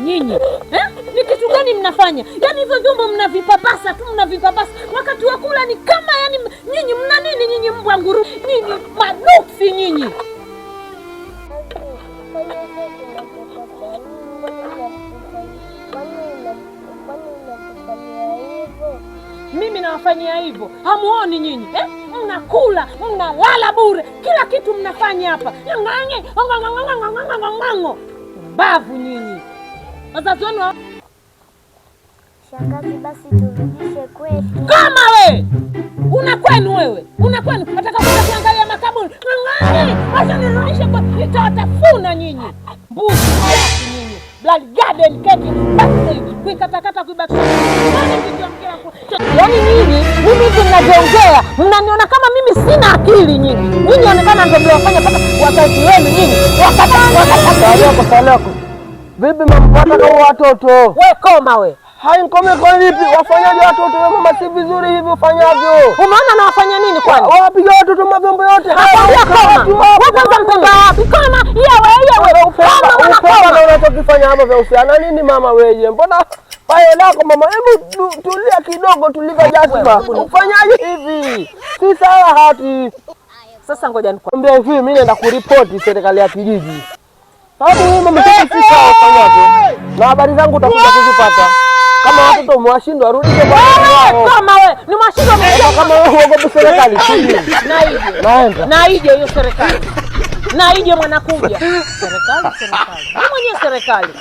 Nyinyi ni kitu gani mnafanya? Yaani hivyo vyombo mnavipapasa tu, mnavipapasa. Wakati wa kula ni kama yani nyinyi mna nini nyinyi mbwa nguru? Nyinyi maduksi nyinyi. Mimi nawafanyia hivyo. Hamuoni nyinyi? Mnakula, mnalala bure. Kila kitu mnafanya hapa. Mbavu nyinyi. Wazazi wenu Shangazi, basi turudishe kwetu. Kama we una kwenu wewe. Una kwenu. Nataka kwenda kuangalia makaburi. Acha nirudishe kwa nitawatafuna nyinyi. Mbuzi nyinyi. Blood garden keki. Basi kuikatakata kuibakisha. Yaani nyinyi mimi hivi mnajiongea. Mnaniona kama mimi sina akili nyinyi. Nyinyi inaonekana ndio mnafanya mpaka wakati wenu nyinyi. Wakati walioko. Vipi mama kama watoto? We koma we. Hai nkome kwa vipi? Wafanyaje watoto wewe mama, si vizuri hivi ufanyavyo. Umeona na wafanya nini kwani? Wapiga watoto mavyombo yote. Wewe kwanza mpenda wapi? Kama yewe. Kama na unachokifanya hapa vya usiana nini mama wewe? Mbona payo lako mama? Hebu tulia kidogo, tuliva jazba. Ufanyaje hivi? Si sawa hati. Sasa ngoja nikwambie hivi, mimi naenda kuripoti serikali ya kijiji. Sababu wewe mama si sawa ufanyaje? Na habari zangu utakuja kuzipata. Kama watoto mwashindo arudishe kwa wao. Kama wewe ni mwashindo kama wewe uogope serikali. Naenda. Naije hiyo serikali. Naije mwanakuja. Serikali. Mimi mwenyewe serikali.